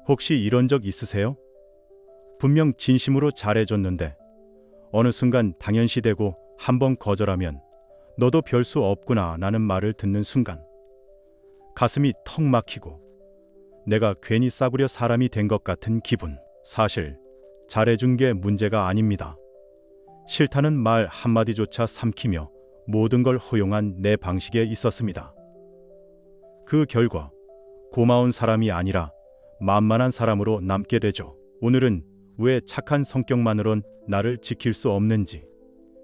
혹시 이런 적 있으세요? 분명 진심으로 잘해줬는데 어느 순간 당연시되고 한번 거절하면 너도 별 수 없구나 라는 말을 듣는 순간 가슴이 턱 막히고 내가 괜히 싸구려 사람이 된 것 같은 기분. 사실 잘해준 게 문제가 아닙니다. 싫다는 말 한마디조차 삼키며 모든 걸 허용한 내 방식에 있었습니다. 그 결과 고마운 사람이 아니라 만만한 사람으로 남게 되죠. 오늘은 왜 착한 성격만으론 나를 지킬 수 없는지,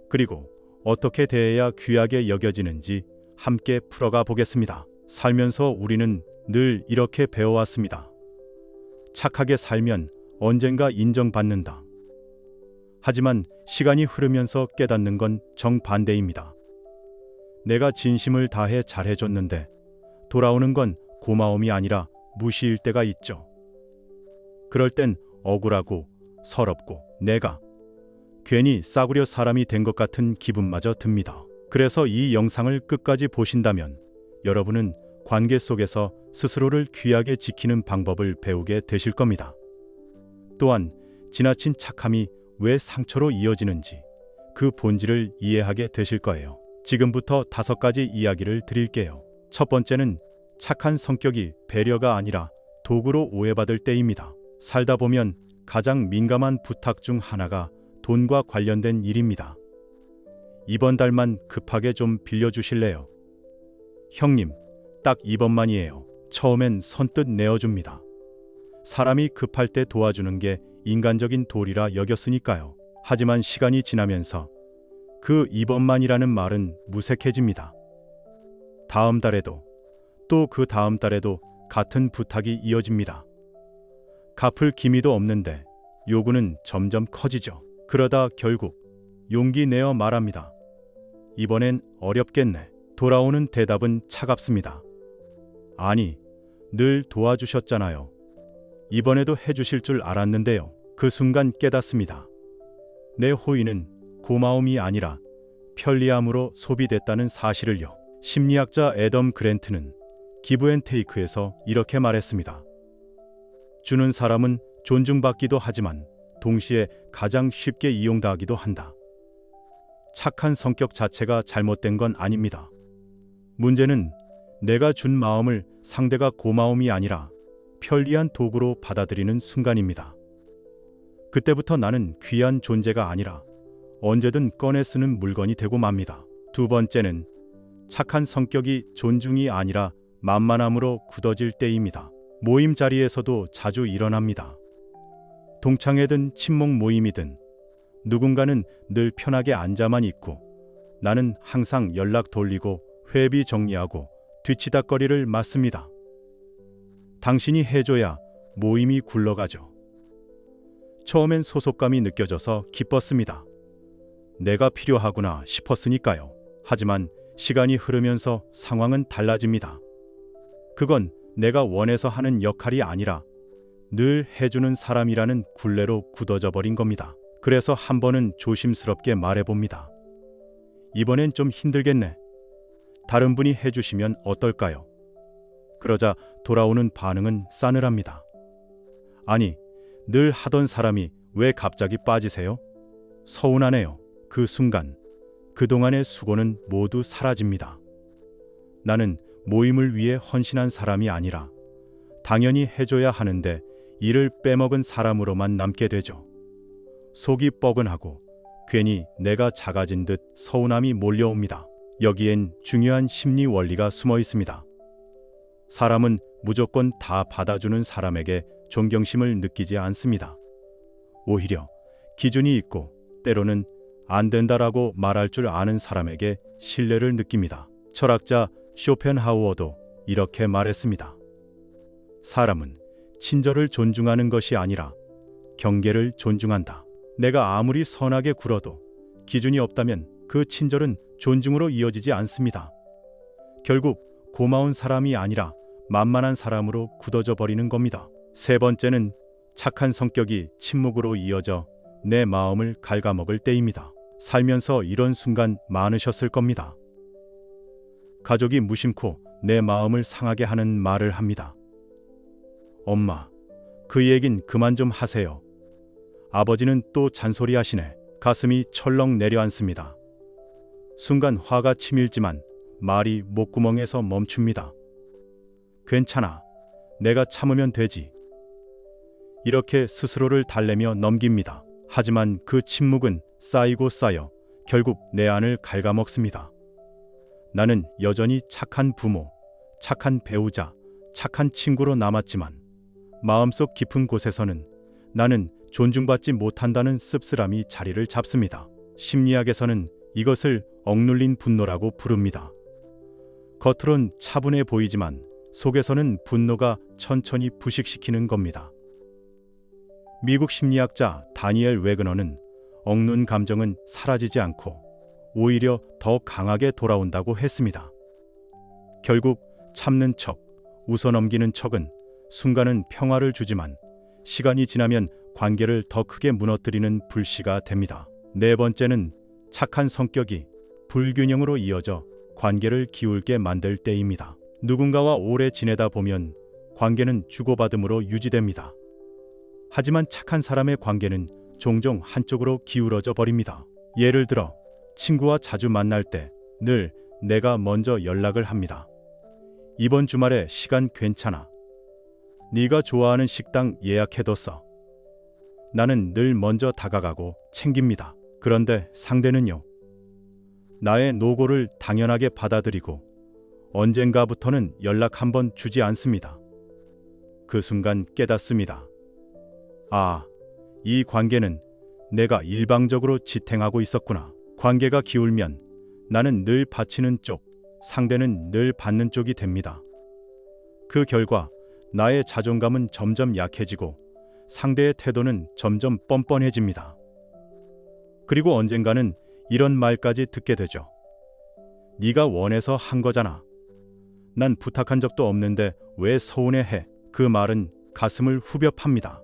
그리고 어떻게 대해야 귀하게 여겨지는지 함께 풀어가 보겠습니다. 살면서 우리는 늘 이렇게 배워왔습니다. 착하게 살면 언젠가 인정받는다. 하지만 시간이 흐르면서 깨닫는 건 정반대입니다. 내가 진심을 다해 잘해줬는데 돌아오는 건 고마움이 아니라 무시일 때가 있죠. 그럴 땐 억울하고 서럽고 내가 괜히 싸구려 사람이 된 것 같은 기분마저 듭니다. 그래서 이 영상을 끝까지 보신다면 여러분은 관계 속에서 스스로를 귀하게 지키는 방법을 배우게 되실 겁니다. 또한 지나친 착함이 왜 상처로 이어지는지 그 본질을 이해하게 되실 거예요. 지금부터 5가지 이야기를 드릴게요. 첫 번째는 착한 성격이 배려가 아니라 도구로 오해받을 때입니다. 살다 보면 가장 민감한 부탁 중 하나가 돈과 관련된 일입니다. 이번 달만 급하게 좀 빌려주실래요? 형님, 딱 이번만이에요. 처음엔 선뜻 내어줍니다. 사람이 급할 때 도와주는 게 인간적인 도리라 여겼으니까요. 하지만 시간이 지나면서 그 이번만이라는 말은 무색해집니다. 다음 달에도 또 그 다음 달에도 같은 부탁이 이어집니다. 갚을 기미도 없는데 요구는 점점 커지죠. 그러다 결국 용기 내어 말합니다. 이번엔 어렵겠네. 돌아오는 대답은 차갑습니다. 아니, 늘 도와주셨잖아요. 이번에도 해주실 줄 알았는데요. 그 순간 깨닫습니다. 내 호의는 고마움이 아니라 편리함으로 소비됐다는 사실을요. 심리학자 애덤 그랜트는 기브 앤 테이크에서 이렇게 말했습니다. 주는 사람은 존중받기도 하지만 동시에 가장 쉽게 이용당하기도 한다. 착한 성격 자체가 잘못된 건 아닙니다. 문제는 내가 준 마음을 상대가 고마움이 아니라 편리한 도구로 받아들이는 순간입니다. 그때부터 나는 귀한 존재가 아니라 언제든 꺼내 쓰는 물건이 되고 맙니다. 두 번째는 착한 성격이 존중이 아니라 만만함으로 굳어질 때입니다. 모임 자리에서도 자주 일어납니다. 동창회든 친목 모임이든 누군가는 늘 편하게 앉아만 있고 나는 항상 연락 돌리고 회비 정리하고 뒤치다꺼리를 맡습니다. 당신이 해줘야 모임이 굴러가죠. 처음엔 소속감이 느껴져서 기뻤습니다. 내가 필요하구나 싶었으니까요. 하지만 시간이 흐르면서 상황은 달라집니다. 그건 내가 원해서 하는 역할이 아니라 늘 해주는 사람이라는 굴레로 굳어져 버린 겁니다. 그래서 한 번은 조심스럽게 말해봅니다. 이번엔 좀 힘들겠네. 다른 분이 해주시면 어떨까요? 그러자 돌아오는 반응은 싸늘합니다. 아니, 늘 하던 사람이 왜 갑자기 빠지세요? 서운하네요. 그 순간 그동안의 수고는 모두 사라집니다. 나는 모임을 위해 헌신한 사람이 아니라 당연히 해줘야 하는데 이를 빼먹은 사람으로만 남게 되죠. 속이 뻐근하고 괜히 내가 작아진 듯 서운함이 몰려옵니다. 여기엔 중요한 심리 원리가 숨어 있습니다. 사람은 무조건 다 받아주는 사람에게 존경심을 느끼지 않습니다. 오히려 기준이 있고 때로는 안 된다라고 말할 줄 아는 사람에게 신뢰를 느낍니다. 철학자 쇼펜하우어도 이렇게 말했습니다. 사람은 친절을 존중하는 것이 아니라 경계를 존중한다. 내가 아무리 선하게 굴어도 기준이 없다면 그 친절은 존중으로 이어지지 않습니다. 결국 고마운 사람이 아니라 만만한 사람으로 굳어져 버리는 겁니다. 세 번째는 착한 성격이 침묵으로 이어져 내 마음을 갉아먹을 때입니다. 살면서 이런 순간 많으셨을 겁니다. 가족이 무심코 내 마음을 상하게 하는 말을 합니다. 엄마, 그 얘긴 그만 좀 하세요. 아버지는 또 잔소리하시네. 가슴이 철렁 내려앉습니다. 순간 화가 치밀지만 말이 목구멍에서 멈춥니다. 괜찮아. 내가 참으면 되지. 이렇게 스스로를 달래며 넘깁니다. 하지만 그 침묵은 쌓이고 쌓여 결국 내 안을 갉아먹습니다. 나는 여전히 착한 부모, 착한 배우자, 착한 친구로 남았지만 마음속 깊은 곳에서는 나는 존중받지 못한다는 씁쓸함이 자리를 잡습니다. 심리학에서는 이것을 억눌린 분노라고 부릅니다. 겉으론 차분해 보이지만 속에서는 분노가 천천히 부식시키는 겁니다. 미국 심리학자 다니엘 웨그너는 억눌린 감정은 사라지지 않고 오히려 더 강하게 돌아온다고 했습니다. 결국 참는 척, 웃어넘기는 척은 순간은 평화를 주지만 시간이 지나면 관계를 더 크게 무너뜨리는 불씨가 됩니다. 네 번째는 착한 성격이 불균형으로 이어져 관계를 기울게 만들 때입니다. 누군가와 오래 지내다 보면 관계는 주고받음으로 유지됩니다. 하지만 착한 사람의 관계는 종종 한쪽으로 기울어져 버립니다. 예를 들어 친구와 자주 만날 때 늘 내가 먼저 연락을 합니다. 이번 주말에 시간 괜찮아? 네가 좋아하는 식당 예약해뒀어. 나는 늘 먼저 다가가고 챙깁니다. 그런데 상대는요. 나의 노고를 당연하게 받아들이고 언젠가부터는 연락 한번 주지 않습니다. 그 순간 깨닫습니다. 아, 이 관계는 내가 일방적으로 지탱하고 있었구나. 관계가 기울면 나는 늘 바치는 쪽, 상대는 늘 받는 쪽이 됩니다. 그 결과 나의 자존감은 점점 약해지고 상대의 태도는 점점 뻔뻔해집니다. 그리고 언젠가는 이런 말까지 듣게 되죠. 네가 원해서 한 거잖아. 난 부탁한 적도 없는데 왜 서운해해? 그 말은 가슴을 후벼 팝니다.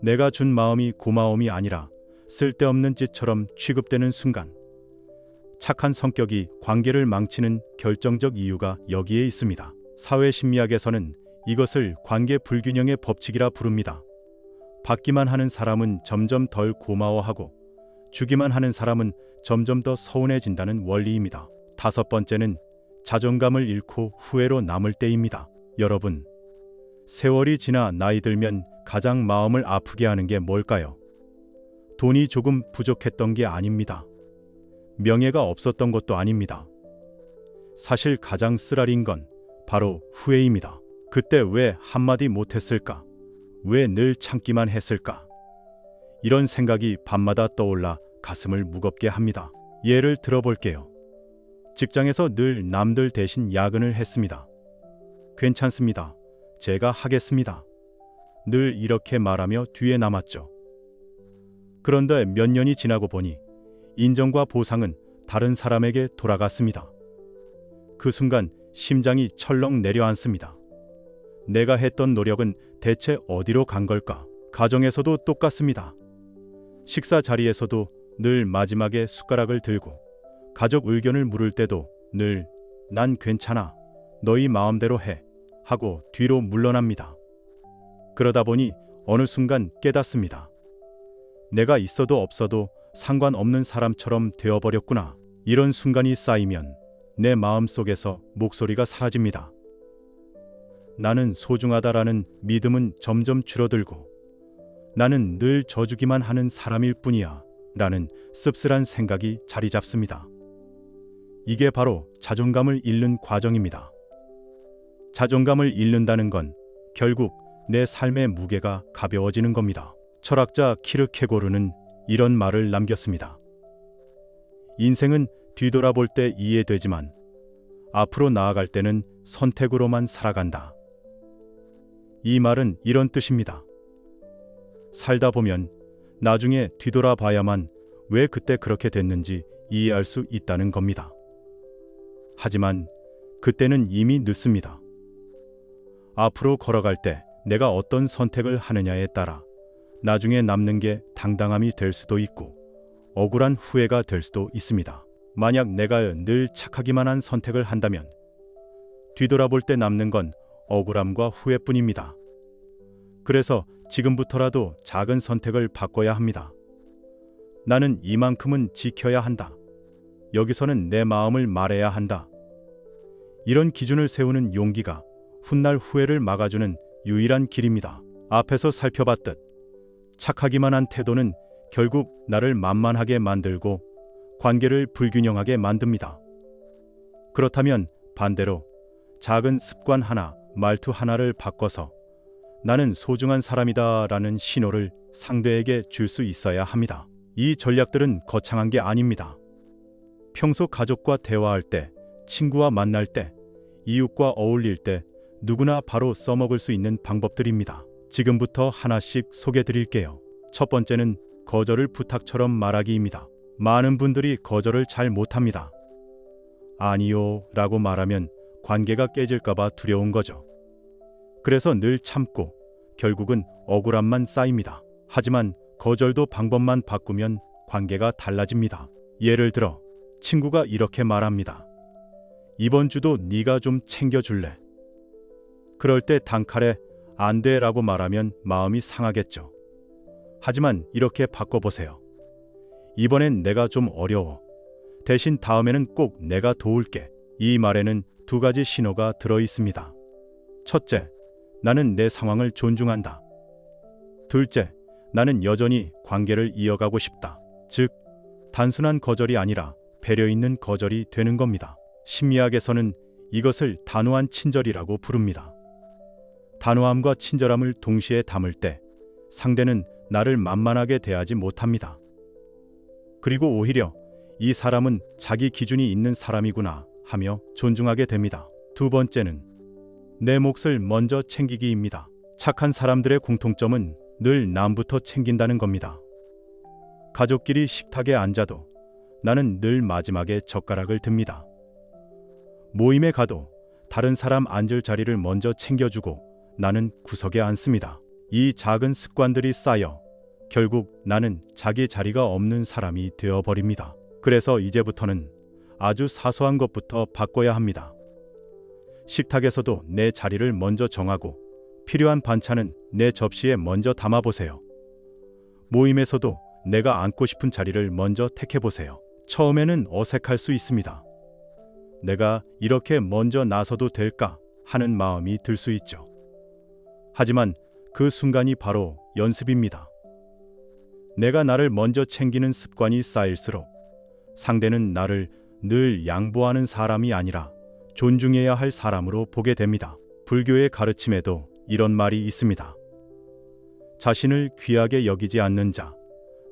내가 준 마음이 고마움이 아니라 쓸데없는 짓처럼 취급되는 순간 착한 성격이 관계를 망치는 결정적 이유가 여기에 있습니다. 사회심리학에서는 이것을 관계 불균형의 법칙이라 부릅니다. 받기만 하는 사람은 점점 덜 고마워하고 주기만 하는 사람은 점점 더 서운해진다는 원리입니다. 다섯 번째는 자존감을 잃고 후회로 남을 때입니다. 여러분, 세월이 지나 나이 들면 가장 마음을 아프게 하는 게 뭘까요? 돈이 조금 부족했던 게 아닙니다. 명예가 없었던 것도 아닙니다. 사실 가장 쓰라린 건 바로 후회입니다. 그때 왜 한마디 못했을까? 왜 늘 참기만 했을까? 이런 생각이 밤마다 떠올라 가슴을 무겁게 합니다. 예를 들어볼게요. 직장에서 늘 남들 대신 야근을 했습니다. 괜찮습니다. 제가 하겠습니다. 늘 이렇게 말하며 뒤에 남았죠. 그런데 몇 년이 지나고 보니 인정과 보상은 다른 사람에게 돌아갔습니다. 그 순간 심장이 철렁 내려앉습니다. 내가 했던 노력은 대체 어디로 간 걸까? 가정에서도 똑같습니다. 식사 자리에서도 늘 마지막에 숟가락을 들고 가족 의견을 물을 때도 늘 난 괜찮아, 너희 마음대로 해 하고 뒤로 물러납니다. 그러다 보니 어느 순간 깨닫습니다. 내가 있어도 없어도 상관없는 사람처럼 되어버렸구나. 이런 순간이 쌓이면 내 마음속에서 목소리가 사라집니다. 나는 소중하다라는 믿음은 점점 줄어들고 나는 늘 져주기만 하는 사람일 뿐이야 라는 씁쓸한 생각이 자리 잡습니다. 이게 바로 자존감을 잃는 과정입니다. 자존감을 잃는다는 건 결국 내 삶의 무게가 가벼워지는 겁니다. 철학자 키르케고르는 이런 말을 남겼습니다. 인생은 뒤돌아볼 때 이해되지만 앞으로 나아갈 때는 선택으로만 살아간다. 이 말은 이런 뜻입니다. 살다 보면 나중에 뒤돌아봐야만 왜 그때 그렇게 됐는지 이해할 수 있다는 겁니다. 하지만 그때는 이미 늦습니다. 앞으로 걸어갈 때 내가 어떤 선택을 하느냐에 따라 나중에 남는 게 당당함이 될 수도 있고 억울한 후회가 될 수도 있습니다. 만약 내가 늘 착하기만 한 선택을 한다면 뒤돌아볼 때 남는 건 억울함과 후회뿐입니다. 그래서 지금부터라도 작은 선택을 바꿔야 합니다. 나는 이만큼은 지켜야 한다. 여기서는 내 마음을 말해야 한다. 이런 기준을 세우는 용기가 훗날 후회를 막아주는 유일한 길입니다. 앞에서 살펴봤듯 착하기만 한 태도는 결국 나를 만만하게 만들고 관계를 불균형하게 만듭니다. 그렇다면 반대로 작은 습관 하나, 말투 하나를 바꿔서 나는 소중한 사람이다 라는 신호를 상대에게 줄 수 있어야 합니다. 이 전략들은 거창한 게 아닙니다. 평소 가족과 대화할 때, 친구와 만날 때, 이웃과 어울릴 때 누구나 바로 써먹을 수 있는 방법들입니다. 지금부터 하나씩 소개해 드릴게요. 첫 번째는 거절을 부탁처럼 말하기입니다. 많은 분들이 거절을 잘 못합니다. 아니요 라고 말하면 관계가 깨질까봐 두려운 거죠. 그래서 늘 참고 결국은 억울함만 쌓입니다. 하지만 거절도 방법만 바꾸면 관계가 달라집니다. 예를 들어 친구가 이렇게 말합니다. 이번 주도 네가 좀 챙겨줄래? 그럴 때 단칼에 안 돼 라고 말하면 마음이 상하겠죠. 하지만 이렇게 바꿔보세요. 이번엔 내가 좀 어려워. 대신 다음에는 꼭 내가 도울게. 이 말에는 두 가지 신호가 들어 있습니다. 첫째, 나는 내 상황을 존중한다. 둘째, 나는 여전히 관계를 이어가고 싶다. 즉, 단순한 거절이 아니라 배려 있는 거절이 되는 겁니다. 심리학에서는 이것을 단호한 친절이라고 부릅니다. 단호함과 친절함을 동시에 담을 때 상대는 나를 만만하게 대하지 못합니다. 그리고 오히려 이 사람은 자기 기준이 있는 사람이구나 하며 존중하게 됩니다. 두 번째는 내 몫을 먼저 챙기기입니다. 착한 사람들의 공통점은 늘 남부터 챙긴다는 겁니다. 가족끼리 식탁에 앉아도 나는 늘 마지막에 젓가락을 듭니다. 모임에 가도 다른 사람 앉을 자리를 먼저 챙겨주고 나는 구석에 앉습니다. 이 작은 습관들이 쌓여 결국 나는 자기 자리가 없는 사람이 되어버립니다. 그래서 이제부터는 아주 사소한 것부터 바꿔야 합니다. 식탁에서도 내 자리를 먼저 정하고 필요한 반찬은 내 접시에 먼저 담아보세요. 모임에서도 내가 앉고 싶은 자리를 먼저 택해보세요. 처음에는 어색할 수 있습니다. 내가 이렇게 먼저 나서도 될까 하는 마음이 들 수 있죠. 하지만 그 순간이 바로 연습입니다. 내가 나를 먼저 챙기는 습관이 쌓일수록 상대는 나를 늘 양보하는 사람이 아니라 존중해야 할 사람으로 보게 됩니다. 불교의 가르침에도 이런 말이 있습니다. 자신을 귀하게 여기지 않는 자,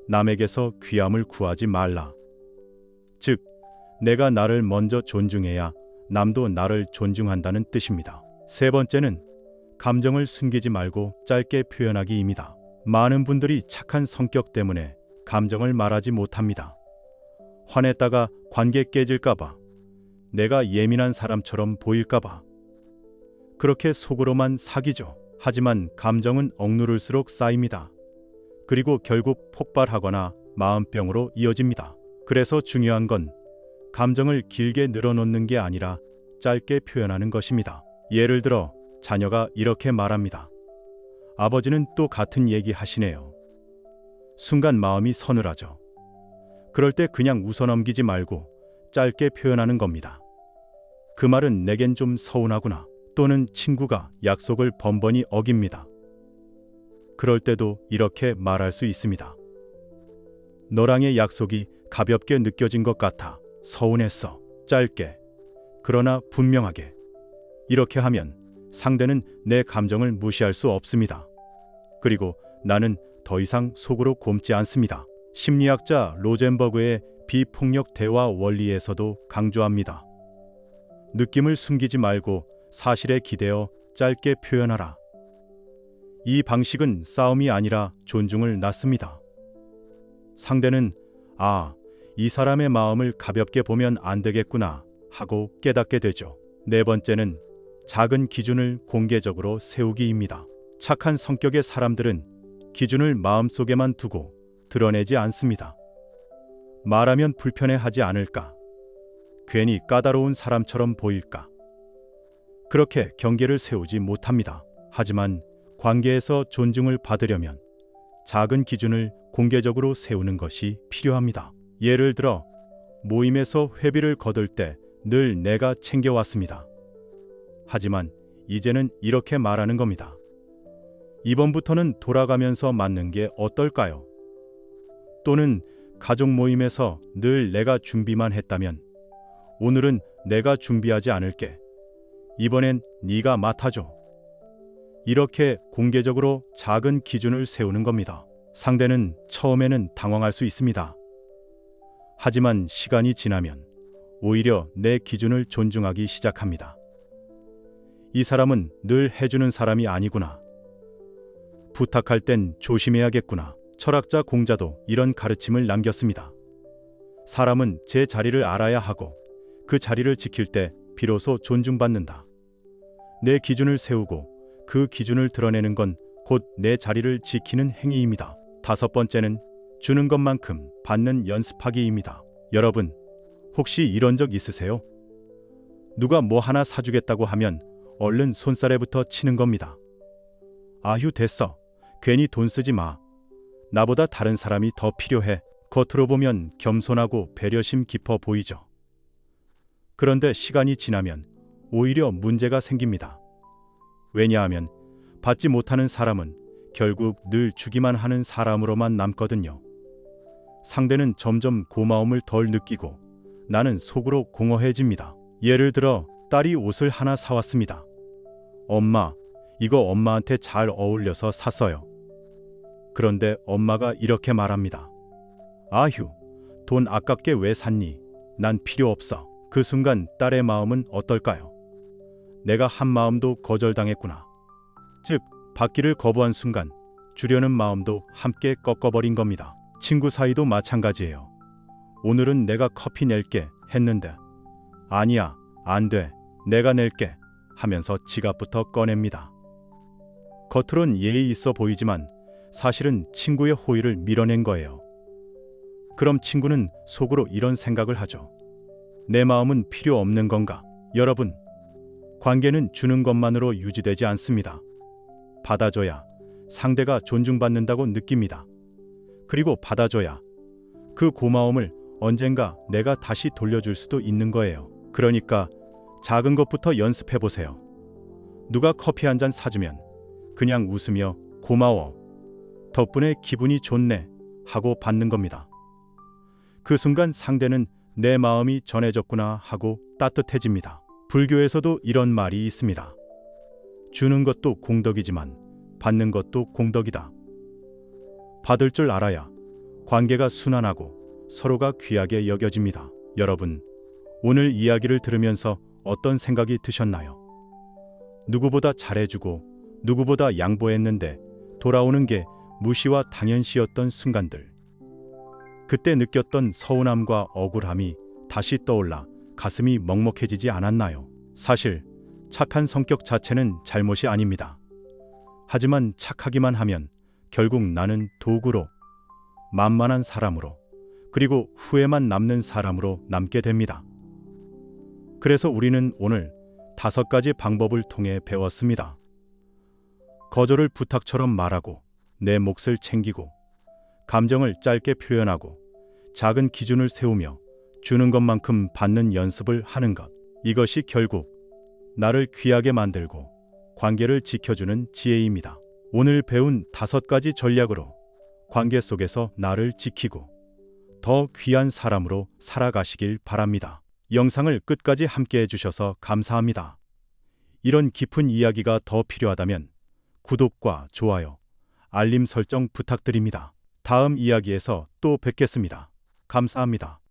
남에게서 귀함을 구하지 말라. 즉, 내가 나를 먼저 존중해야 남도 나를 존중한다는 뜻입니다. 세 번째는 감정을 숨기지 말고 짧게 표현하기입니다. 많은 분들이 착한 성격 때문에 감정을 말하지 못합니다. 화냈다가 관계 깨질까봐, 내가 예민한 사람처럼 보일까봐. 그렇게 속으로만 사귀죠. 하지만 감정은 억누를수록 쌓입니다. 그리고 결국 폭발하거나 마음병으로 이어집니다. 그래서 중요한 건 감정을 길게 늘어놓는 게 아니라 짧게 표현하는 것입니다. 예를 들어 자녀가 이렇게 말합니다. 아버지는 또 같은 얘기 하시네요. 순간 마음이 서늘하죠. 그럴 때 그냥 웃어넘기지 말고 짧게 표현하는 겁니다. 그 말은 내겐 좀 서운하구나. 또는 친구가 약속을 번번이 어깁니다. 그럴 때도 이렇게 말할 수 있습니다. 너랑의 약속이 가볍게 느껴진 것 같아. 서운했어. 짧게. 그러나 분명하게. 이렇게 하면 상대는 내 감정을 무시할 수 없습니다. 그리고 나는 더 이상 속으로 곰지 않습니다. 심리학자 로젠버그의 비폭력 대화 원리에서도 강조합니다. 느낌을 숨기지 말고 사실에 기대어 짧게 표현하라. 이 방식은 싸움이 아니라 존중을 낳습니다. 상대는 이 사람의 마음을 가볍게 보면 안 되겠구나 하고 깨닫게 되죠. 네 번째는 작은 기준을 공개적으로 세우기입니다. 착한 성격의 사람들은 기준을 마음속에만 두고 드러내지 않습니다. 말하면 불편해하지 않을까? 괜히 까다로운 사람처럼 보일까? 그렇게 경계를 세우지 못합니다. 하지만 관계에서 존중을 받으려면 작은 기준을 공개적으로 세우는 것이 필요합니다. 예를 들어 모임에서 회비를 거둘 때 늘 내가 챙겨왔습니다. 하지만 이제는 이렇게 말하는 겁니다. 이번부터는 돌아가면서 맞는 게 어떨까요? 또는 가족 모임에서 늘 내가 준비만 했다면 오늘은 내가 준비하지 않을게. 이번엔 네가 맡아줘. 이렇게 공개적으로 작은 기준을 세우는 겁니다. 상대는 처음에는 당황할 수 있습니다. 하지만 시간이 지나면 오히려 내 기준을 존중하기 시작합니다. 이 사람은 늘 해주는 사람이 아니구나. 부탁할 땐 조심해야겠구나. 철학자 공자도 이런 가르침을 남겼습니다. 사람은 제 자리를 알아야 하고 그 자리를 지킬 때 비로소 존중받는다. 내 기준을 세우고 그 기준을 드러내는 건 곧 내 자리를 지키는 행위입니다. 5번째는 주는 것만큼 받는 연습하기입니다. 여러분, 혹시 이런 적 있으세요? 누가 뭐 하나 사주겠다고 하면 얼른 손사래부터 치는 겁니다. 아휴 됐어. 괜히 돈 쓰지 마. 나보다 다른 사람이 더 필요해. 겉으로 보면 겸손하고 배려심 깊어 보이죠. 그런데 시간이 지나면 오히려 문제가 생깁니다. 왜냐하면 받지 못하는 사람은 결국 늘 주기만 하는 사람으로만 남거든요. 상대는 점점 고마움을 덜 느끼고 나는 속으로 공허해집니다. 예를 들어 딸이 옷을 하나 사왔습니다. 엄마, 이거 엄마한테 잘 어울려서 샀어요. 그런데 엄마가 이렇게 말합니다. 아휴, 돈 아깝게 왜 샀니? 난 필요 없어. 그 순간 딸의 마음은 어떨까요? 내가 한 마음도 거절당했구나. 즉, 받기를 거부한 순간 주려는 마음도 함께 꺾어버린 겁니다. 친구 사이도 마찬가지예요. 오늘은 내가 커피 낼게 했는데 아니야, 안 돼. 내가 낼게 하면서 지갑부터 꺼냅니다. 겉으론 예의 있어 보이지만 사실은 친구의 호의를 밀어낸 거예요. 그럼 친구는 속으로 이런 생각을 하죠. 내 마음은 필요 없는 건가? 여러분, 관계는 주는 것만으로 유지되지 않습니다. 받아줘야 상대가 존중받는다고 느낍니다. 그리고 받아줘야 그 고마움을 언젠가 내가 다시 돌려줄 수도 있는 거예요. 그러니까 작은 것부터 연습해 보세요. 누가 커피 한 잔 사주면 그냥 웃으며 고마워, 덕분에 기분이 좋네 하고 받는 겁니다. 그 순간 상대는 내 마음이 전해졌구나 하고 따뜻해집니다. 불교에서도 이런 말이 있습니다. 주는 것도 공덕이지만 받는 것도 공덕이다. 받을 줄 알아야 관계가 순환하고 서로가 귀하게 여겨집니다. 여러분, 오늘 이야기를 들으면서 어떤 생각이 드셨나요? 누구보다 잘해주고 누구보다 양보했는데 돌아오는 게 무시와 당연시였던 순간들. 그때 느꼈던 서운함과 억울함이 다시 떠올라 가슴이 먹먹해지지 않았나요? 사실 착한 성격 자체는 잘못이 아닙니다. 하지만 착하기만 하면 결국 나는 도구로, 만만한 사람으로, 그리고 후회만 남는 사람으로 남게 됩니다. 그래서 우리는 오늘 5가지 방법을 통해 배웠습니다. 거절을 부탁처럼 말하고, 내 몫을 챙기고, 감정을 짧게 표현하고, 작은 기준을 세우며 주는 것만큼 받는 연습을 하는 것. 이것이 결국 나를 귀하게 만들고 관계를 지켜주는 지혜입니다. 오늘 배운 5가지 전략으로 관계 속에서 나를 지키고 더 귀한 사람으로 살아가시길 바랍니다. 영상을 끝까지 함께 해주셔서 감사합니다. 이런 깊은 이야기가 더 필요하다면 구독과 좋아요, 알림 설정 부탁드립니다. 다음 이야기에서 또 뵙겠습니다. 감사합니다.